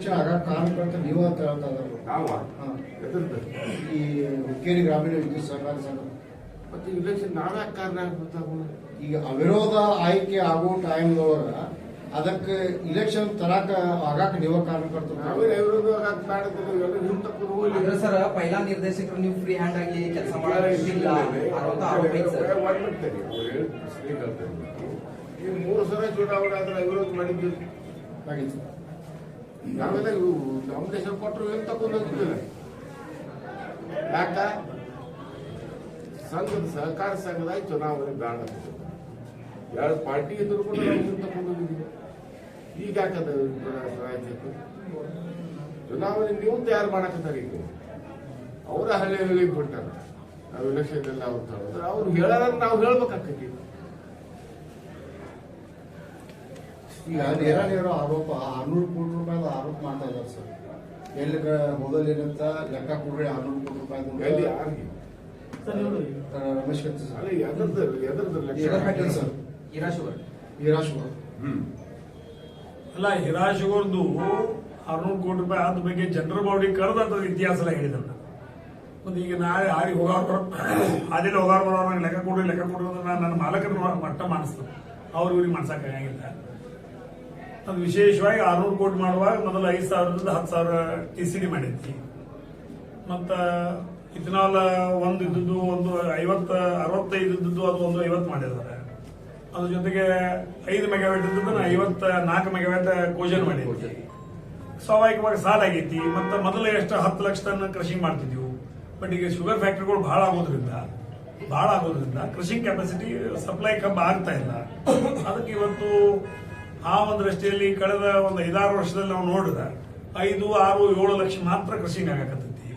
Election ಆಗ ಕಾರಣ ಅಂತ ನೀವು ಅಂತ ಹೇಳ್ತಾ ಇದ್ದಾರೆ. ಈ ಹುಕ್ಕೇರಿ ಗ್ರಾಮೀಣ ವಿದ್ಯುತ್ ಸಹಕಾರ ಸಂಘ ಮತ್ತೆ ಇಲೆಕ್ಷನ್ ನಾವೇ ಕಾರಣ ಆಗ್ಬಿಡ್ತಾವ. ಈಗ ಅವಿರೋಧ ಆಯ್ಕೆ ಆಗೋ ಟೈಮ್ದವ್ರ ಅದಕ್ಕೆ ಇಲೆಕ್ಷನ್ ತರಾಕ ಆಗಾಕ ನೀವು ಕಾರಣಕರ್ತರು. ಸರ್ ಪೈಲಾ ನಿರ್ದೇಶಕರು ನೀವು ಫ್ರೀ ಹ್ಯಾಂಡ್ ಆಗಿ ಕೆಲಸ ಮಾಡೋದಿಲ್ಲ ಈ 3 ಸಲ ಚುನಾವಣೆ ಆದ್ರೆ ಅವಿರೋಧ ಮಾಡಿದ್ದು ನಾವೆಲ್ಲ ನಾಮಿನೇಷನ್ ಕೊಟ್ಟರು ಏನು ತಗೊಂಡು ಹೋಗಿದ್ದಿಲ್ಲ. ಯಾಕ ಸಂಘದ ಸಹಕಾರ ಸಂಘದಾಗ ಚುನಾವಣೆ ಬೇಡ 2 ಪಾರ್ಟಿ ಇದ್ರು ಕೂಡ ನಾವು ತಗೊಂಡು ಹೋಗಿದ್ದೀವಿ. ಈಗ ಯಾಕಂದ್ರೆ ಚುನಾವಣೆ ನೀವು ತಯಾರು ಮಾಡಕತ್ತಾರೆ. ಈಗ ಅವರ ಹಳ್ಳಿ ಬಿಟ್ಟಾರ ನಾವು ಎಲೆಕ್ಷನ್ ಎಲ್ಲ ಅವ್ರು ತಗೊಂಡ್ರೆ ಅವ್ರು ಹೇಳಾರ ನಾವು ಹೇಳ್ಬೇಕಾಗ್ತೈತಿ. ಈಗ ನೇರ ಆರೋಪ 600 ಕೋಟಿ ರೂಪಾಯಿದ ಆರೋಪ ಮಾಡ್ತಾ ಇದ್ದಾರೆ ಸರ್. ಎಲ್ಲಿ ಹೋದಲ್ಲಿ ಏನಂತ ಲೆಕ್ಕ ಕೊಡ್ರಿ 600 ಕೋಟಿ ರೂಪಾಯಿ ರಮೇಶ್ ಕತ್ತಿ ಸರ್ ಹೀರಾಶುಗರ್ ಅಲ್ಲ ಹಿರಾಶುಗರ್ದು 600 ಕೋಟಿ ರೂಪಾಯಿ ಆದ ಬಗ್ಗೆ ಜನರ ಬಾಡಿ ಕರೆದ ಇತಿಹಾಸ ಎಲ್ಲ ಹೇಳಿದಲ್ಲ. ಒಂದು ಈಗ ನಾಳೆ ಆರಿಗೆ ಹೋಗಾರ ಅದೇ ಹೋಗಾರ ಬರೋರು ಲೆಕ್ಕ ಕೊಡ್ರಿ ನನ್ನ ಮಾಲಕರ ಮಟ್ಟ ಮಾಡಿಸ್ತದೆ. ಅವ್ರು ಇವ್ರಿಗೆ ಮಾಡ್ಸಕ್ಕಾಗಿಲ್ಲ. ಅದು ವಿಶೇಷವಾಗಿ 600 ಕೋಟಿ ಮಾಡುವಾಗ ಮೊದಲು 5,000ರಿಂದ 10,000 TCD ಮಾಡಿದ್ವಿ. ಮತ್ತ ಇಥನಾಲ್ ಒಂದು ಇದ್ದದ್ದು ಒಂದು 65 ಇದ್ದದ್ದು ಅದು ಒಂದು 50 ಮಾಡಿದ್ದಾರೆ. ಅದ್ರ ಜೊತೆಗೆ 5 ಮೆಗಾವ್ಯಾಟ್ ಇದ್ದದನ್ನ 54 ಮೆಗಾವ್ಯಾಟ್ ಕೋಜನ್ ಮಾಡಿದ್ವಿ. ಸ್ವಾಭಾವಿಕವಾಗಿ ಸಾಲ ಆಗೈತಿ. ಮತ್ತೆ ಮೊದಲು ಎಷ್ಟು 10 ಲಕ್ಷ ಟನ್ ಕೃಷಿಂಗ್ ಮಾಡ್ತಿದ್ವಿ. ಬಟ್ ಈಗ ಶುಗರ್ ಫ್ಯಾಕ್ಟರಿಗಳು ಬಹಳ ಆಗೋದ್ರಿಂದ ಕೃಷಿಂಗ್ ಕೆಪಾಸಿಟಿ ಸಪ್ಲೈ ಕಮ್ಮಿ ಆಗ್ತಾ ಇಲ್ಲ. ಅದಕ್ಕೆ ಇವತ್ತು ಆ ಒಂದು ದೃಷ್ಟಿಯಲ್ಲಿ ಕಳೆದ ಒಂದು 5-6 ವರ್ಷದಲ್ಲಿ ನಾವು ನೋಡಿದ್ರೆ 5, 6, 7 ಲಕ್ಷ ಮಾತ್ರ ಕೃಷಿಂಗ್ ಆಗಕತ್ತೈತಿ.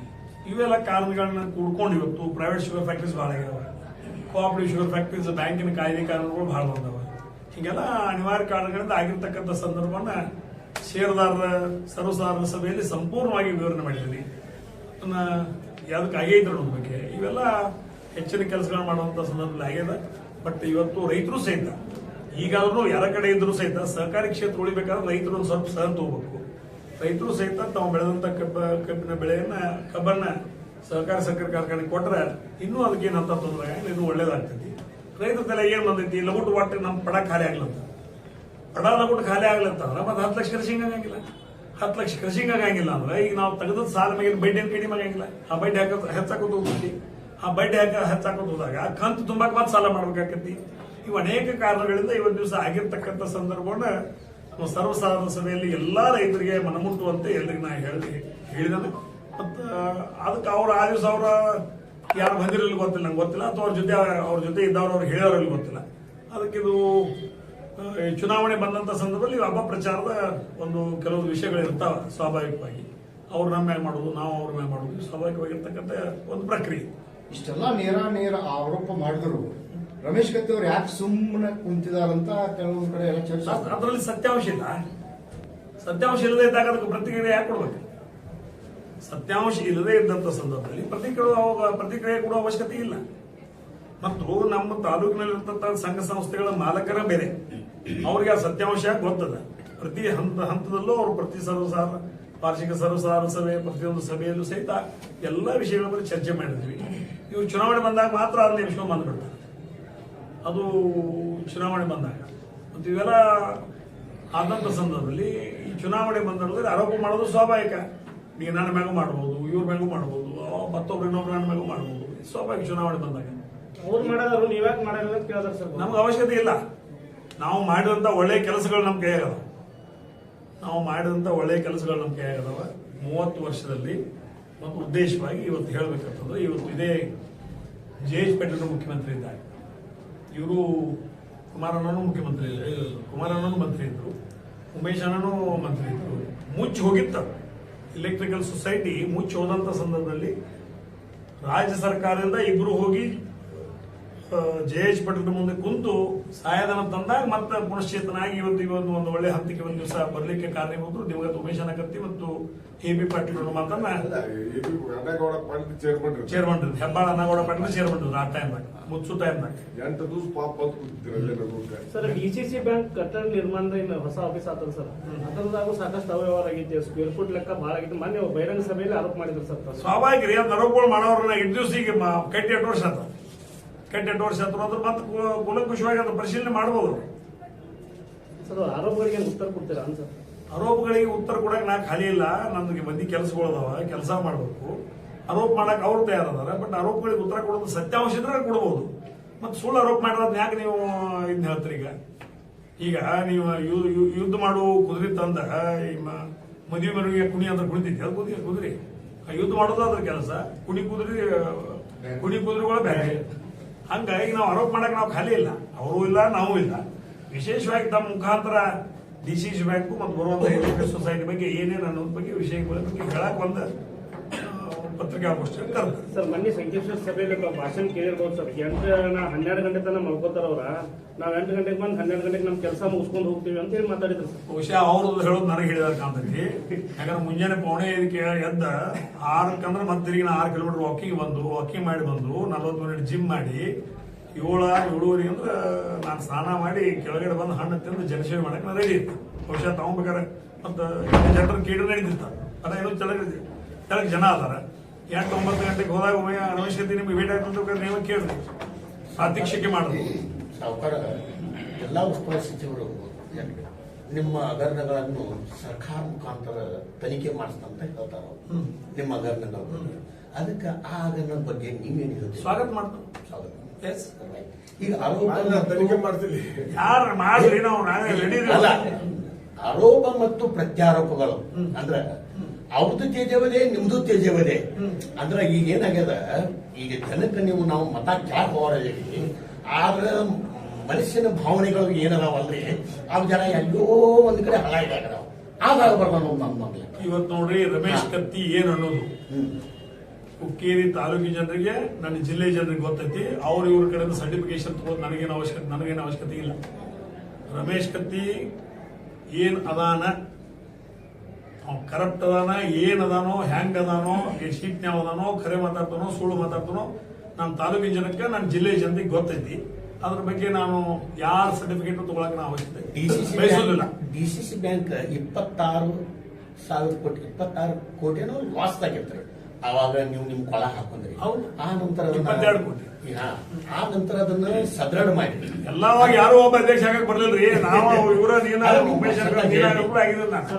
ಇವೆಲ್ಲ ಕಾರಣಗಳನ್ನ ಕೂಡ್ಕೊಂಡು ಇವತ್ತು ಪ್ರೈವೇಟ್ ಶುಗರ್ ಫ್ಯಾಕ್ಟರೀಸ್ ಬಹಳ ಆಗ್ಯಾವ. ಕೋಆಪರೇಟಿವ್ ಶುಗರ್ ಫ್ಯಾಕ್ಟರೀಸ್ ಬ್ಯಾಂಕಿನ ಕಾಯ್ದೆ ಕಾರಣಗಳು ಬಹಳ ಬಂದವ. ಹೀಗೆಲ್ಲ ಅನಿವಾರ್ಯ ಕಾರಣಗಳಿಂದ ಆಗಿರ್ತಕ್ಕಂಥ ಸಂದರ್ಭವನ್ನ ಷೇರುದಾರರ ಸರ್ವಸಾಧಾರಣ ಸಭೆಯಲ್ಲಿ ಸಂಪೂರ್ಣವಾಗಿ ವಿವರಣೆ ಮಾಡಿದ್ದೀನಿ. ಯಾವ್ದಕ್ಕೆ ಆಗೈತೆ ಅನ್ನೋದ್ರ ಬಗ್ಗೆ ಇವೆಲ್ಲ ಹೆಚ್ಚಿನ ಕೆಲಸಗಳು ಮಾಡುವಂತ ಸಂದರ್ಭದಲ್ಲಿ ಆಗ್ಯದ. ಬಟ್ ಇವತ್ತು ರೈತರು ಸಹಿತ ಈಗಾದ್ರೂ ಯಾರ ಕಡೆ ಇದ್ರು ಸಹಿತ ಸಹಕಾರಿ ಕ್ಷೇತ್ರ ಉಳಿಬೇಕಾದ್ರೆ ರೈತರು ಒಂದು ಸ್ವಲ್ಪ ಸಹ ತಗೋಬೇಕು. ರೈತರು ಸಹಿತ ತಾವು ಬೆಳೆದಂತ ಕಬ್ಬಿನ ಬೆಳೆಯನ್ನ ಕಬ್ಬನ್ನ ಸಹಕಾರಿ ಸಕ್ಕರೆ ಕಾರ್ಖಾನೆ ಕೊಟ್ರೆ ಇನ್ನೂ ಅದಕ್ಕೆ ಏನಂತ ತೊಂದರೆ ಇನ್ನೂ ಒಳ್ಳೇದಾಗ್ತೈತಿ. ರೈತರ ತಲೆ ಏನ್ ಬಂದೈತಿ ಲಗುಟ್ ಒಟ್ಟು ನಮ್ಮ ಪಡ ಖಾಲಿ ಆಗ್ಲಂತ ಲಗುಟ್ ಖಾಲಿ ಆಗ್ಲಂತಂದ್ರೆ ಮತ್ತೆ 10 ಲಕ್ಷ ಕೃಷಿಂಗ್ ಆಗಂಗಿಲ್ಲ. 10 ಲಕ್ಷ ಕೃಷಿಂಗ್ ಆಗಂಗಿಲ್ಲ ಅಂದ್ರೆ ಈಗ ನಾವು ತೆಗೆದ ಸಾಲ ಮೇಲೆ ಬಡ್ಡಿ ಕಡಿಮೆ ಆಗಂಗಿಲ್ಲ. ಆ ಬಡ್ಡಿ ಹೆಚ್ಚಾಕೋದು ಹೋಗ್ತೈತಿ. ಆ ಬಡ್ಡಿ ಹೆಚ್ಚಾಕೋದು ಹೋದಾಗ ಆ ಕಂತು ತುಂಬಾಕ್ ಮತ್ತೆ ಸಾಲ ಮಾಡ್ಬೇಕಾಕತಿ. ಇವು ಅನೇಕ ಕಾರಣಗಳಿಂದ ಇವತ್ತು ದಿವಸ ಆಗಿರ್ತಕ್ಕಂಥ ಸಂದರ್ಭವನ್ನ ಸರ್ವಸಾಧಾರಣ ಸಭೆಯಲ್ಲಿ ಎಲ್ಲಾ ರೈತರಿಗೆ ಮನಮುಟ್ಟುವಂತೆ ಎಲ್ರಿಗೆ ನಾ ಹೇಳಿದಾನೆ. ಮತ್ತು ಅದಕ್ಕೆ ಅವ್ರು ಆ ದಿವಸ ಅವರ ಯಾರು ಬಂದಿರಲಿ ಗೊತ್ತಿಲ್ಲ, ನಂಗೆ ಗೊತ್ತಿಲ್ಲ, ಅಥವಾ ಅವ್ರ ಜೊತೆ ಇದ್ದವ್ರು ಅವ್ರು ಹೇಳೋರಲ್ಲಿ ಗೊತ್ತಿಲ್ಲ. ಅದಕ್ಕಿದು ಚುನಾವಣೆ ಬಂದಂತ ಸಂದರ್ಭದಲ್ಲಿ ಅಪಪ್ರಚಾರದ ಒಂದು ಕೆಲವು ವಿಷಯಗಳು ಇರ್ತಾವ. ಸ್ವಾಭಾವಿಕವಾಗಿ ಅವ್ರು ನಮ್ಮ ಮೇಲೆ ಮಾಡೋದು, ನಾವು ಅವ್ರ ಮೇಲೆ ಮಾಡೋದು ಸ್ವಾಭಾವಿಕವಾಗಿರ್ತಕ್ಕಂಥ ಒಂದು ಪ್ರಕ್ರಿಯೆ. ಇಷ್ಟೆಲ್ಲ ನೇರ ಆರೋಪ ಮಾಡಿದ್ರು ರಮೇಶ್ ಕತ್ತಿ ಅವ್ರು ಯಾಕೆ ಸುಮ್ಮನೆ ಕುಂತಿದಾರಂತ ಕೆಲವೊಂದು ಕಡೆ ಎಲ್ಲ ಚರ್ಚೆ. ಅದರಲ್ಲಿ ಸತ್ಯಾಂಶ ಇಲ್ಲದೆ ಇದ್ದಾಗ ಅದಕ್ಕೆ ಪ್ರತಿಕ್ರಿಯೆ ಯಾಕೆ ಕೊಡ್ಬೇಕು? ಸತ್ಯಾಂಶ ಇಲ್ಲದೆ ಇದ್ದಂತ ಸಂದರ್ಭದಲ್ಲಿ ಪ್ರತಿಕ್ರಿಯೆ ಕೊಡುವ ಅವಶ್ಯಕತೆ ಇಲ್ಲ. ಮತ್ತು ನಮ್ಮ ತಾಲೂಕಿನಲ್ಲಿರ್ತಂತ ಸಂಘ ಸಂಸ್ಥೆಗಳ ಮಾಲಕರ ಬೇರೆ, ಅವ್ರಿಗೆ ಆ ಸತ್ಯಾಂಶ ಗೊತ್ತದ. ಪ್ರತಿ ಹಂತದಲ್ಲೂ ಅವರು ಪ್ರತಿ ವಾರ್ಷಿಕ ಸರ್ವಸಾಧಾರಣ ಸಭೆ ಪ್ರತಿಯೊಂದು ಸಭೆಯಲ್ಲೂ ಸಹಿತ ಎಲ್ಲ ವಿಷಯಗಳ ಬಗ್ಗೆ ಚರ್ಚೆ ಮಾಡಿದ್ವಿ. ಇವು ಚುನಾವಣೆ ಬಂದಾಗ ಮಾತ್ರ ಅದನ್ನ ಎಬ್ಸ್ಕೊಂಡ್ ಬಂದ್ಬಿಡ್ತಾರೆ. ಅದು ಚುನಾವಣೆ ಬಂದಾಗ ಮತ್ತು ಇವೆಲ್ಲ ಆದಂತ ಸಂದರ್ಭದಲ್ಲಿ ಈ ಚುನಾವಣೆ ಬಂದಲ್ಲಿ ಆರೋಪ ಮಾಡೋದು ಸ್ವಾಭಾವಿಕ. ಈಗ ನನ್ನ ಮ್ಯಾಗೂ ಮಾಡ್ಬೋದು, ಇವ್ರ ಮ್ಯಾಗೂ ಮಾಡ್ಬೋದು, ಮತ್ತೊಬ್ರು ಇನ್ನೊಬ್ರು ನನ್ನ ಮ್ಯಾಗೂ ಮಾಡ್ಬೋದು. ಸ್ವಾಭಾವಿಕ ಚುನಾವಣೆ ಬಂದಾಗ ಅವ್ರು ಮಾಡಿದ್ರು ನೀವ್ಯಾಕೆ ಮಾಡಲ್ಲ ಅಂತ ಕೇಳಿದ್ರೆ ಸರ್ ನಮ್ಗೆ ಅವಶ್ಯಕತೆ ಇಲ್ಲ. ನಾವು ಮಾಡಿದಂತ ಒಳ್ಳೆ ಕೆಲಸಗಳು ನಮ್ಮ ಕೈಯಾಗದವ. 30 ವರ್ಷದಲ್ಲಿ ಮತ್ತು ಉದ್ದೇಶವಾಗಿ ಇವತ್ತು ಹೇಳ್ಬೇಕಂತಂದ್ರೆ ಇವತ್ತು ಇದೇ ಜೆ.ಎಚ್. ಪಾಟೀಲ್ ಮುಖ್ಯಮಂತ್ರಿ ಇದ್ದಾಗ ಇವರು ಕುಮಾರಣ್ಣನೂ ಮಂತ್ರಿ ಇದ್ರು, ಉಮೇಶ್ ಅಣ್ಣನೂ ಮಂತ್ರಿ ಇದ್ರು. ಮುಚ್ಚಿ ಹೋಗಿತ್ತ ಇಲೆಕ್ಟ್ರಿಕಲ್ ಸೊಸೈಟಿ ಮುಚ್ಚಿ ಹೋದಂತ ಸಂದರ್ಭದಲ್ಲಿ ರಾಜ್ಯ ಸರ್ಕಾರದಿಂದ ಇಬ್ರು ಹೋಗಿ JH ಪಟೇಲ್ ಮುಂದೆ ಕುಂತು ಸಹಾಯಧನ ತಂದಾಗ ಮತ್ತೆ ಪುನಶ್ಚೇತನಾಗಿ ಇವತ್ತು ಒಂದು ಒಳ್ಳೆ ಹಂತಕ್ಕೆ ಒಂದು ದಿವಸ ಬರ್ಲಿಕ್ಕೆ ಕಾರಣೀಭೂತರು ದಿವಂಗತ ಉಮೇಶ್ ಅನಕತ್ತಿ ಮತ್ತು AB ಪಾಟೀಲ್ ಅನ್ನೋ ಮಾತನ್ನ Annagouda Patil chairman chairman Hebbala Annagouda Patil chairman ಆ ಟೈಮ್ನಾಗ ಮುಚ್ಚು ಟೈಮ್ನಾಗ 8 ದಿವಸ ಪಾಪ ಬಂದು ಕೂತಿದ್ರಲ್ಲೇ ನಮಗೆ ಸರ್ DCC ಬ್ಯಾಂಕ್ ಕಟ್ಟಡ ನಿರ್ಮಾಣದ ಹೊಸ ಆಫೀಸ್ ಆತದ ಸರ್ ಅದರದಾಗೂ ಸಾಕಷ್ಟು ಅವ್ಯವಹಾರ ಆಗೈತೆ ಸ್ಕ್ವೇರ್ ಫುಟ್ ಲೆಕ್ಕ ಭಾಳ ಆಗೈತೆ ಮೊನ್ನೆ ಬಹಿರಂಗ ಸಭೆಯಲ್ಲಿ ಆರೋಪ ಮಾಡಿದ್ರು ಸರ್ ಸ್ವಾಭಾವಿಕ ರೀ ಅದು ಆರೋಪಗಳು ಮಾಡೋರನ್ನ 8 ದಿವಸ ಈಗ ಕಟ್ಟಿ 8 ವರ್ಷ ಆತ ಕಟ್ಟಿ 8 ವರ್ಷ ಆದ್ರು ಅದ್ರ ಮತ್ತೆ ಕೂಲಂಕುಷವಾಗಿ ಅದು ಪರಿಶೀಲನೆ ಮಾಡ್ಬೋದು ಸರ್ ಆರೋಪಗಳಿಗೆ ಉತ್ತರ ಕೊಡ್ತೀರಾ ಸರ್ ಆರೋಪಗಳಿಗೆ ಉತ್ತರ ಕೊಡಕ್ಕೆ ನಾ ಖಾಲಿ ಇಲ್ಲ ನಮಗೆ ಮಂದಿ ಕೆಲಸಗಳದಾವ ಕೆಲಸ ಮಾಡಬೇಕು ಆರೋಪ ಮಾಡಕ್ ಅವ್ರು ತಯಾರದಾರ ಬಟ್ ಆರೋಪಗಳಿಗೆ ಉತ್ತರ ಕೊಡೋದು ಸತ್ಯಾಂಶ ಇದ್ರೆ ಕೊಡ್ಬೋದು ಮತ್ತೆ ಸುಳ್ಳು ಆರೋಪ ಮಾಡಿರೋದ್ ಯಾಕೆ ನೀವು ಇದನ್ನ ಹೇಳ್ತೀರಿ ಈಗ ನೀವು ಯುದ್ಧ ಮಾಡು ಕುದುರೆ ತಂದ ಮದುವೆ ಮನೆಗೆ ಕುಣಿ ಅಂತ ಕುಣಿತೈತಿ ಅದು ಕುದುರೆ ಯುದ್ಧ ಮಾಡೋದು ಅದ್ರ ಕೆಲಸ ಕುಣಿ ಕುದುರೆಗಳು ಬೇರೆ ಹಂಗಾಗಿ ನಾವು ಆರೋಪ ಮಾಡಕ್ ನಾವು ಖಾಲಿ ಇಲ್ಲ ಅವರು ಇಲ್ಲ ನಾವು ಇಲ್ಲ ವಿಶೇಷವಾಗಿ ತಮ್ಮ ಮುಖಾಂತರ DCC ಬ್ಯಾಂಕು ಮತ್ತು ಬರುವಂತಹ ಸೊಸೈಟಿ ಬಗ್ಗೆ ಏನೇನು ಅನ್ನೋದ್ರ ಬಗ್ಗೆ ವಿಷಯಗಳ ಬಗ್ಗೆ ಹೇಳಕ್ ಒಂದು ಪತ್ರಿಕಾಗೋಷ್ಠಿ ಕರೆದ ಸರ್ ಮೊನ್ನೆ ಸಂಕೇಶ್ವರ ಸಭೆಯಲ್ಲಿ ಭಾಷಣ ಕೇಳಿರ್ಬೋದು ಸರ್ 12 ಗಂಟೆ ತನಕ ಮಲ್ಕೋತಾರ ಅವ್ರ ನಾವ್ 8 ಗಂಟೆಗೆ ಬಂದು 12 ಗಂಟೆಗೆ ನಮ್ ಕೆಲಸ ಮುಗಿಸ್ಕೊಂಡು ಹೋಗ್ತೀವಿ ಅಂತ ಹೇಳಿ ಮಾತಾಡಿದ್ರು ಸರ್ ಬಹುಶಃ ಅವ್ರದ್ದು ಹೇಳೋದು ನನಗೆ ಹೇಳಿದಾರ ಕಾಂತೈತಿ ಯಾಕಂದ್ರೆ ಮುಂಜಾನೆ ಪೌಣೆ ಇದಕ್ಕೆ ಎದ್ದ 6 ಮತ್ತೆ ತಿರುಗಿ 6 ಕಿಲೋಮೀಟರ್ ವಾಕಿಂಗ್ ಮಾಡಿ ಬಂದು 40 ಮಿನಿಟ್ ಜಿಮ್ ಮಾಡಿ 7:30 ಅಂದ್ರೆ ನಾನು ಸ್ನಾನ ಮಾಡಿ ಕೆಳಗಡೆ ಬಂದು ಹಣ್ಣು ತಿಂದು ಜನಸೇವೆ ಮಾಡಕ್ಕೆ ನಾನು ರೆಡಿ ಇತ್ತು ಬಹುಶಃ ತಗೊಂಡ್ಬೇಕಾರೆ ಮತ್ತೆ ಜನರ ಕೇಳಿ ನಡೀತಿತ್ತ ಅದ ಏನೋ ಕೆಳಗೆ ಜನ ಅದಾರ 8-9 ಗಂಟೆಗೆ ಹೋದಾಗ ಅವಶ್ಯಕತೆ ನಿಮ್ಗೆ ಭೇಟಿ ಆಗ್ತಂತ ನೀವು ಕೇಳ್ರಿ ಪ್ರಾತ್ಯಕ್ಷಿಕೆ ಮಾಡಿದ್ರು ಸಾವುಕಾರ ಎಲ್ಲ ಉಸ್ತುವಾರಿ ಸಚಿವರು ನಿಮ್ಮ ಹಗರಣಗಳನ್ನು ಸರ್ಕಾರ ಮುಖಾಂತರ ತನಿಖೆ ಮಾಡಿಸ್ತಂತ ಹೇಳ್ತಾರ ನಿಮ್ಮ ಹಗರಣಗಳು ಅದಕ್ಕೆ ಆ ಹಗರಣದ ಬಗ್ಗೆ ನೀವೇನು ಹೇಳ್ತೀವಿ ಸ್ವಾಗತ ಮಾಡ್ತಾರೆ ಸ್ವಾಗತ ಎಸ್ ಈಗ ಆರೋಪ ತನಿಖೆ ಮಾಡ್ತೀವಿ ಯಾರು ಮಾಡ್ರಿ ನಾವು ನಾವೇ ರೆಡಿ ಅಲ್ಲ ಆರೋಪ ಮತ್ತು ಪ್ರತ್ಯಾರೋಪಗಳು ಅಂದ್ರ ಅವ್ರದ್ದು ತೇಜವದೇ ನಿಮ್ದು ತೇಜವದೇ ಅಂದ್ರ ಈಗ ಏನಾಗ್ಯದ ಈಗ ಜನಕ್ಕೆ ನಾವು ಮತ ಕ್ಯಾಕ್ ಹೋರಾಡಿ ಆದ್ರೆ ಮನುಷ್ಯನ ಭಾವನೆಗಳು ಏನದಾವಲ್ರಿ ಅವ್ ಜನ ಎಲ್ಲೋ ಒಂದ್ ಕಡೆ ಹಳ ಇದಾಗದ ಆದಾಗ ಬರ್ತಾನ ನಮ್ಮ ಮಗ್ಲ ಇವತ್ತು ನೋಡ್ರಿ ರಮೇಶ್ ಕತ್ತಿ ಏನ್ ಅನ್ನೋದು ಹುಕ್ಕೇರಿ ತಾಲೂಕಿನ ಜನರಿಗೆ ನನ್ನ ಜಿಲ್ಲೆ ಜನರಿಗೆ ಗೊತ್ತೈತಿ ಇವ್ರ ಕಡೆಯಿಂದ ಸರ್ಟಿಫಿಕೇಶನ್ ತಗೋದು ನನಗೇನು ಅವಶ್ಯಕತೆ ಇಲ್ಲ ರಮೇಶ್ ಕತ್ತಿ ಏನ್ ಅದಾನ ಕರಪ್ಟ್ ಅದಾನ ಏನ್ ಅದಾನೋ ಹ್ಯಾಂಗ್ ಅದಾನೋ ಶೀಟ್ನ್ಯಾವ ಅದಾನೋ ಖರೆ ಮಾತಾಡ್ತಾನೋ ಸುಳ್ಳು ಮಾತಾಡ್ತಾನೋ ನನ್ನ ತಾಲೂಕಿನ ಜನಕ್ಕೆ ನನ್ನ ಜಿಲ್ಲೆ ಜನರಿಗೆ ಗೊತ್ತೈತಿ ಅದ್ರ ಬಗ್ಗೆ ನಾನು ಯಾರ ಸರ್ಟಿಫಿಕೇಟ್ ತಗೊಳಕ್ ನಾವು ಅವಶ್ಯಕತೆ ಬಯಸೋದಿಲ್ಲ DCC ಬ್ಯಾಂಕ್ 26 ಕೋಟಿನೋ ಲಾಸ್ ಆಗಿರ್ತಾರೆ ಅವಾಗ ನೀವು ನಿಮ್ ಕೊಳ ಹಾಕೊಂಡ್ರಿ ಹೌದು. ಆ ನಂತರ 22 ಕೋಟಿ ಆ ನಂತರ ಅದನ್ನ ಸದೃಢ ಮಾಡಿ ಎಲ್ಲವಾಗ ಯಾರೋ ಒಬ್ಬ ಅಧ್ಯಕ್ಷ ಆಗಕ್ ಬರ್ಲಿಲ್ರಿ ನಾವು ಇವರ ಸರ್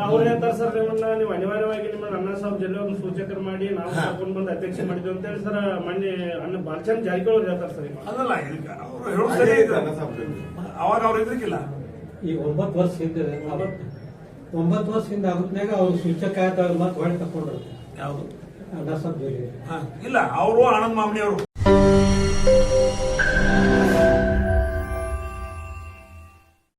ಅವ್ರು ಹೇಳ್ತಾರೆ ಸರ್ ನಿಮ್ಮನ್ನ ನೀವು ಅನಿವಾರ್ಯವಾಗಿ ನಿಮ್ಮ ಅಣ್ಣ ಸಾಹೇಬ್ ಜಿಲ್ಲೆ ಒಂದು ಸೂಚಕರು ಮಾಡಿ ನಾವು ಕರ್ಕೊಂಡು ಬಂದು ಅಧ್ಯಕ್ಷ ಮಾಡಿದ್ವಿ ಅಂತ ಹೇಳಿ ಸರ್ ಮೊನ್ನೆ ಅಣ್ಣ ಬಾಲಚಂದ್ರ ಜಾರಕಿಹೊಳಿ ಹೇಳ್ತಾರೆ ಸರ್ ಅದಲ್ಲ ಅವ್ರು ಹೇಳೋದು ಸರಿ ಐತೆ. ಅವಾಗ ಅವ್ರು ಇದ್ರಿಗಿಲ್ಲ ಈಗ 9 ವರ್ಷ ಹಿಂದೆ 9 ವರ್ಷ ಹಿಂದೆ ಆಗುತ್ನಾಗ ಅವ್ರು ಸೂಚಕ ಆಯ್ತು ಮತ್ತೆ ಹೊಳೆ ತಕೊಂಡ್ರು ಯಾವುದು ಅಣ್ಣ ಸಾಹೇಬ್ ಜೊತೆ ಇಲ್ಲ ಅವರು ಆನಂದ್ ಮಾಮನಿ ಅವರು